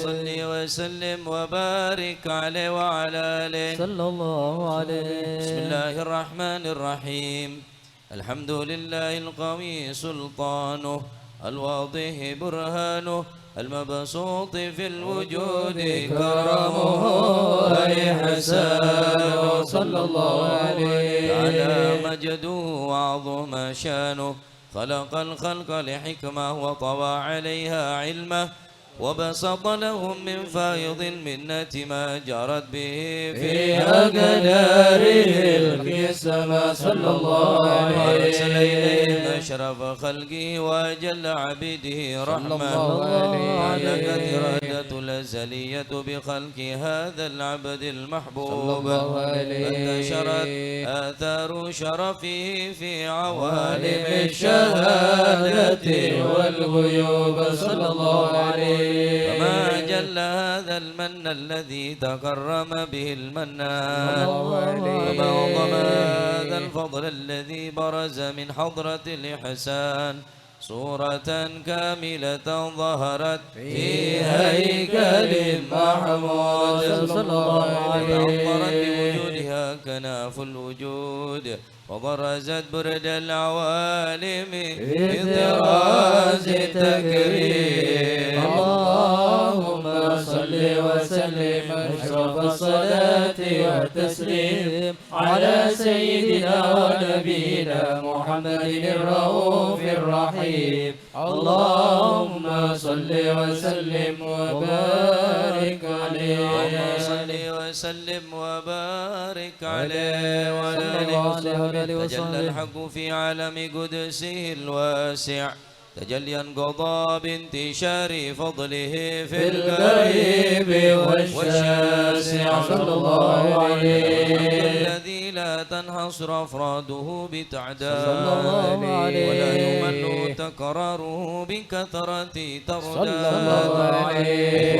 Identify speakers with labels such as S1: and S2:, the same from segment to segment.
S1: صل وسلم وبارك عليه وعلى آله
S2: صلى الله عليه.
S1: بسم الله الرحمن الرحيم. الحمد لله القوي سلطانه، الواضح برهانه، المبسوط في الوجود كرمه وإحسانه.
S2: صلى الله عليه.
S1: على مجده وعظم شانه، خلق الخلق لحكمة وطوى عليها علمه، وبسط لهم من فائض المنة ما جرت به في
S2: أقداره القسمة. صلى الله عليه.
S1: وأرسل إليهم أشرف خلقه وأجل عبيده رحمة. علقت إرادة الأزلية بخلق هذا العبد المحبوب، فانتشرت آثار شرفه في عوالم الشهادة والغيوب. صلى الله عليه. فما جل هذا المن الذي تكرم به المنان، وما عظم هذا الفضل الذي برز من حضرة الإحسان. صورة كاملة ظهرت في هيكل محمود. صلى الله عليه. فأنظرت بوجودها كناف الوجود، وبرزت برد العوالم في طراز تكريم.
S2: اللهم صل وسلم أشرف الصلاة والتسليم على سيدنا ونبينا محمد الرؤوف الرحيم. اللهم صل وسلم وبارك عليه.
S1: اللهم صل وسلم وبارك عليه وعلى آله. تجلى الحق في عالم قدسه الواسع تجليا قضى بانتشار فضله في القريب والشاسع. صلى الله عليه. الذي لا تنحصر أفراده بتعداد، ولا يمل تكراره بكثرة ترداد.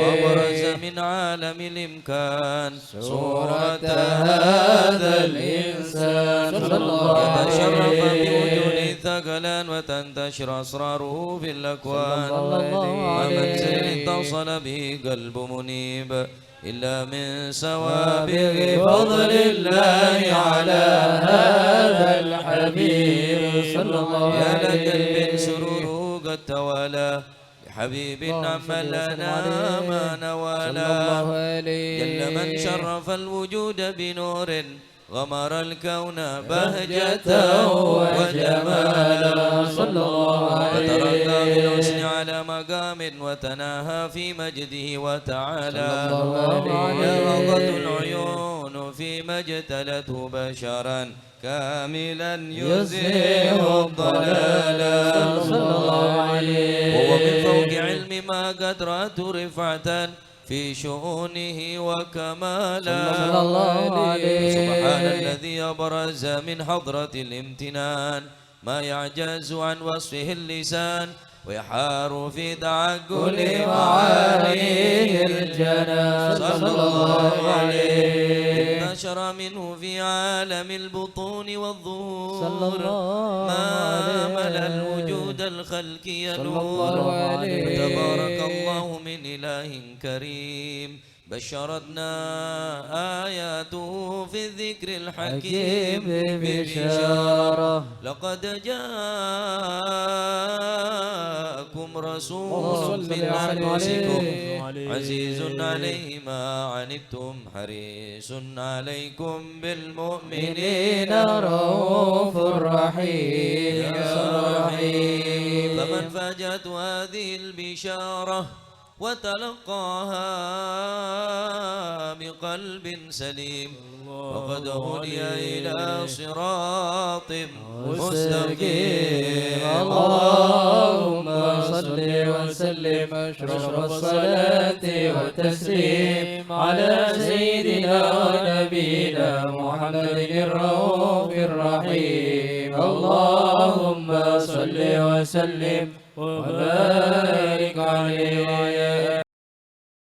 S1: وبرز من عالم الإمكان صورة هذا الإنسان. يتشرف بوجود ثقلان وتنتشر أسراره في الأكوان. ما منزل اتصل به قلب منيب إلا من سوابغ فضل الله على هذا الحبيب. صلى الله عليه. يا لقلب سروره قد توالى بحبيب عم لنا ما نوالا. جل من شرف الوجود بنور غمر الكون بهجة وجمالا. صلى الله عليه. وترقى بالحسن على مقام وتناهى في مجده وتعالى. يغضت العيون فيما اجتلته بشرا كاملا يزيل الضلالا. صلى الله عليه. وهو من فوق علم ما قد رأت رفعة في شؤونه وكمالا.
S2: صلى الله عليه.
S1: سبحان الذي أبرز من حضرة الامتنان ما يعجز عن وصفه اللسان، ويحار في تعقل معانيه الجنان. صلى الله عليه. انتشر منه في عالم البطون والظهور ما ملا الوجود الخلقي نور. تبارك الله من إله كريم بشرتنا آياته في الذكر الحكيم ببشارة. لقد جاءكم رسول من أنفسكم عزيز عليه ما عنتم حريص عليكم بالمؤمنين رؤوف رحيم. فمن فاجأت هذه البشارة وتلقاها بقلب سليم وقد هدي إلى صراط مستقيم.
S2: اللهم صل وسلم أشرف الصلاة والتسليم على سيدنا ونبينا محمد الرؤوف الرحيم. اللهم صل وسلم وبارك